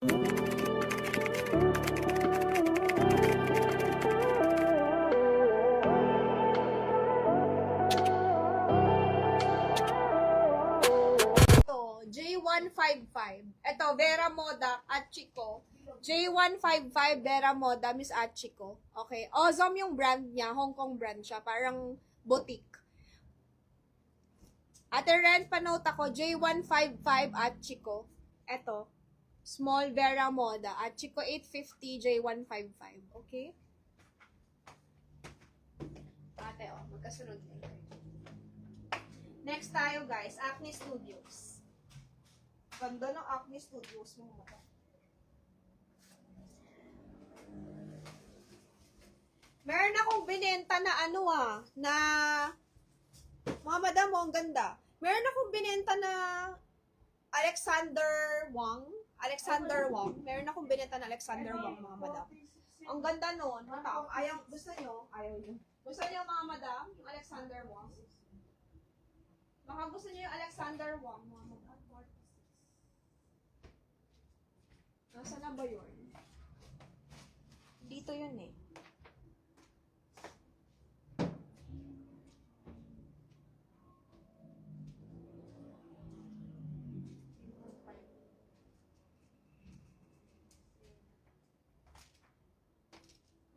J155. Ito, Vera Moda, Achiko. J155, Vera Moda, Miss Achiko. Okay. Awesome yung brand niya. Hong Kong brand siya. Parang boutique. Ate Ren, panote ako. J155, Achiko. Ito. Small Vera Moda. Achiko 850, J155. Okay? Ate, oh. Magkasunod na. Next tayo, guys. Acne Studios. Ganda ng Acne Studios mo mo. Meron akong binenta na ano na mga madam mo, ang ganda. Meron akong binenta na Alexander Wang. Meron akong binenta na Alexander Wang, mga madam. Ang ganda nun. Ayaw, gusto nyo? Ayaw nyo. Gusto nyo, mga madam? Yung Alexander Wang? Baka gusto nyo yung Alexander Wang, mga madam. Nasaan na ba yun? Dito yun eh.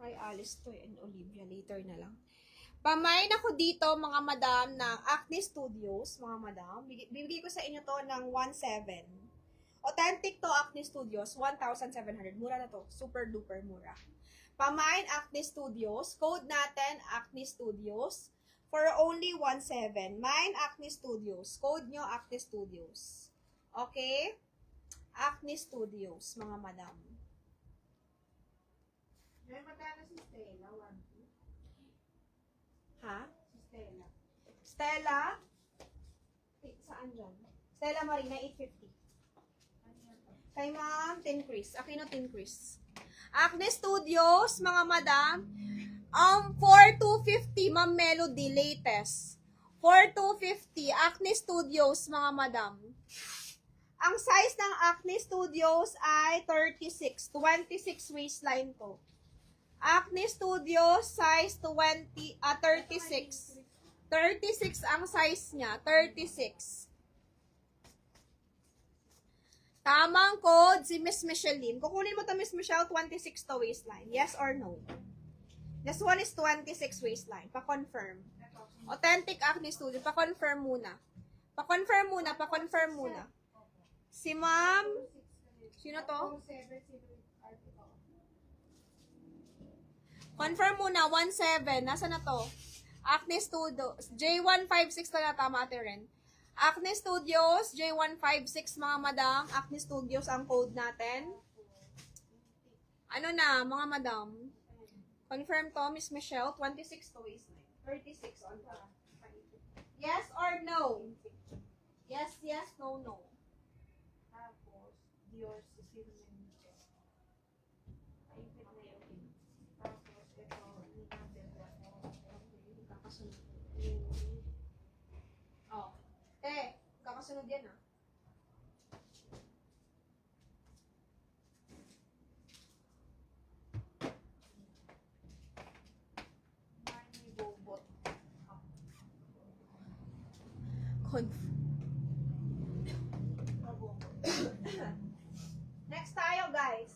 Ay, Alice to and Olivia. Later na lang. Pamain ako dito, mga madam, ng Acne Studios, mga madam. Bibigay ko sa inyo to ng 1,700. Authentic to Acne Studios, 1,700. Mura na to. Super duper mura. Pamain Acne Studios. Code natin, Acne Studios. For only 1,700. Mine Acne Studios. Code nyo, Acne Studios. Okay? Acne Studios, mga madam. May magkano si Stella? 1,200. Ha? Si Stella. Stella? Saan dyan? Stella Marina, 850. Kay Ma'am Tin Chris. Aquino Tin Chris. Acne Studios, mga madam. 4,250, Ma'am Melody, latest. 4,250, Acne Studios, mga madam. Ang size ng Acne Studios ay 36. 26 waistline to. Acne Studios, size 36. 36 ang size niya. 36. Tamang code si Miss Micheline. Kukunin mo to, Miss Michelle, 26 to waistline. Yes or no? This one is 26 waistline. Pa-confirm. Authentic Acne Studio. Pa-confirm muna. Pa-confirm muna. Si Ma'am. Sino to? Confirm muna. 17. Nasa na to? Acne Studio. J156 na tama ate rin. Acne Studios, J156, mga madam. Acne Studios ang code natin. Ano na, mga madam? Confirm to, Miss Michelle. 26 to waistline. 36 on pa. Yes or no? Yes, no. Tapos, Dior Sicilian. Ayun na yun. Tapos, ito, Kakasunod. Oh. Kakasunod yan ah. Next tayo, guys.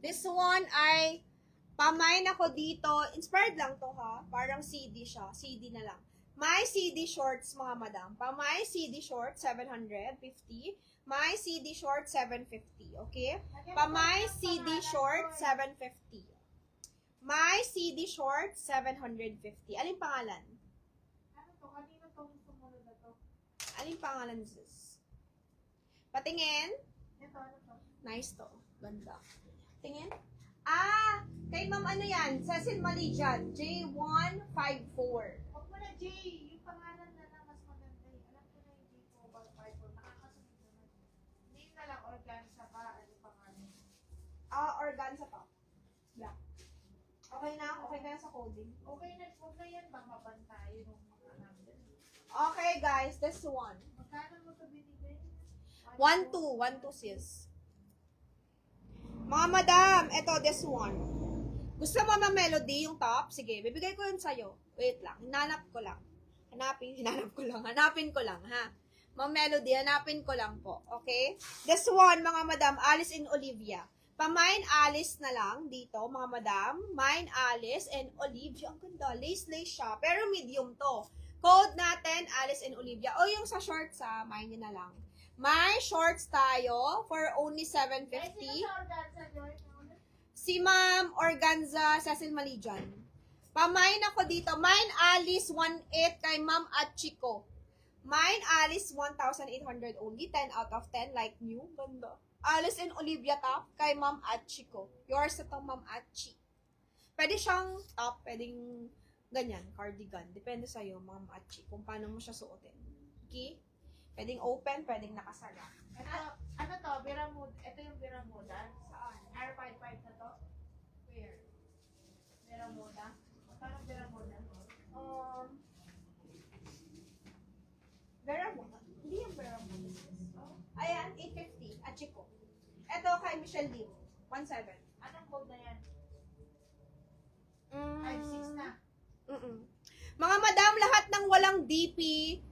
This one ay pamain ako dito. Inspired lang to ha. Parang CD siya. CD na lang. My CD shorts, mga madam. Pamay CD shorts, 750. My CD shorts, 750. Okay? Pamay CD shorts, 750. My CD shorts, 750. Aling pangalan? ano to? Kanina tong sumunod na to? Aling pangalan, sis? Patingin. Ito, ano to? Nice to. Ganda. Tingin. Kay ma'am ano yan? Cecil Malijan. J154. Huwag mo na, Jay. Yung pangalan na lang mas maganda. Alam ko na yung Jay Global 5. Nakakasunod naman. Hindi na lang organza pa. Ano pangalan? Organza pa. Black. Okay na? Okay na sa coding? Okay na. Huwag na yan. Baka tayo nung mga number. Okay, guys. This one. Magkano mo ito binigay? 1-2. 1-2 sis. Mga madam, eto this one. Gusto mo ng melody yung top? Sige, bibigay ko yun sa'yo. Wait lang, hinanap ko lang. Hanapin ko lang, ha? Mga melody, hanapin ko lang po. Okay? This one, mga madam, Alice and Olivia. Pa-mine Alice na lang dito, mga madam. Mine Alice and Olivia. Ang ganda. Lace siya. Pero medium to. Code natin, Alice and Olivia. O yung sa shorts, ha? Mine nyo na lang. May shorts tayo for only $750. Si Ma'am Organza Cecil Malijan. Pa-mine ako dito. Mine Alice 1.8 kay Ma'am Achiko. Mine Alice 1,800 only. 10 out of 10. Like new. Ganda. Alice and Olivia top kay Ma'am Achiko. Yours ito, Ma'am Achi. Pwede siyang top, pwedeng ganyan, cardigan. Depende sa'yo, Ma'am Achi, kung paano mo siya suotin. Okay? Pwedeng open, pwedeng nakasara. Ano to? Biramuda. Ito yung Biramuda. Saan? R55 na to? Where? Biramuda? Parang Biramuda. Beramuda. Hindi yung Beramuda. Ayan, 850. Achiko. Ito kay Michelle Lim. 1.7. Anong code na yan? 5.6 Mm. na. Mga madam, lahat ng walang DP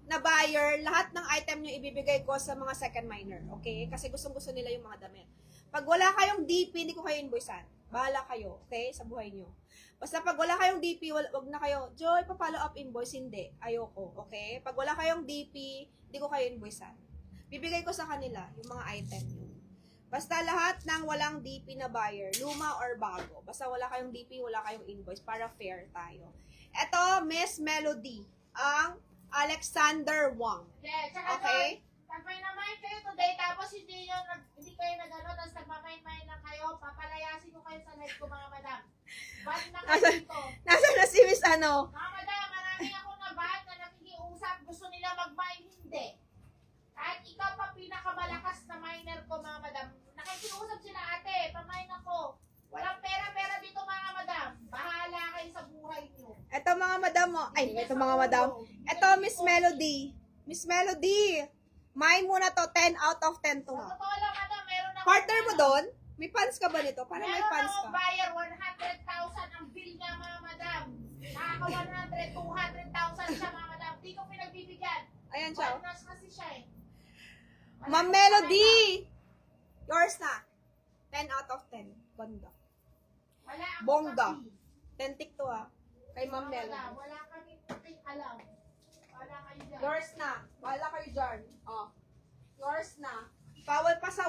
na buyer, lahat ng item nyo ibibigay ko sa mga second miner. Okay? Kasi gustong-gusto nila yung mga damit. Pag wala kayong DP, hindi ko kayo invoicean. Bahala kayo. Okay? Sa buhay nyo. Basta pag wala kayong DP, wag na kayo, Joy, pa-follow up invoice. Hindi. Ayoko. Okay? Pag wala kayong DP, hindi ko kayo invoicean. Bibigay ko sa kanila yung mga item nyo. Basta lahat ng walang DP na buyer, luma or bago. Basta wala kayong DP, wala kayong invoice para fair tayo. Ito, Miss Melody, ang Alexander Wang. Yeah, tsaka Okay? pag-mine kayo today, tapos hindi kayo nag-ano, tapos nagmamine-mine lang kayo, papalayasin ko kayo sa live ko, mga madam. Bad na kayo dito. Nasaan na si Miss ano? Mga madam, maraming ako na bad na nakikiusap, gusto nila mag-mine, hindi. Kahit ikaw pa pinakamalakas na miner ko, mga madam, nakikiusap sila, ate, pamine ako. Walang pera-pera dito, mga madam. Bahala kayo sa buhay niyo. Ito mga madam mo. Ay, ito mga madam. Ito, Miss Melody. Miss Melody. Mine muna to, 10 out of 10 to Sa ha. totoo lang, madam, meron ako. Partner mo doon? May pants ka ba nito? Parang may Meron pants akong ka. buyer, 100,000 ang bill niya, mga madam. Nakaka 100, 200,000 siya, mga madam. Di ko pinagbibigyan. Ayan siya. Partners kasi siya eh. Ma'am Melody. Yours na. 10 out of 10. Ganda. Wala akong Bongga. paki. Tentik to ha. Kay Ma'am Wala, Melody. wala kami alam. Wala kayo dyan. Yours na. Bahala kayo dyan. Oh. Yours na. Bawal pa sa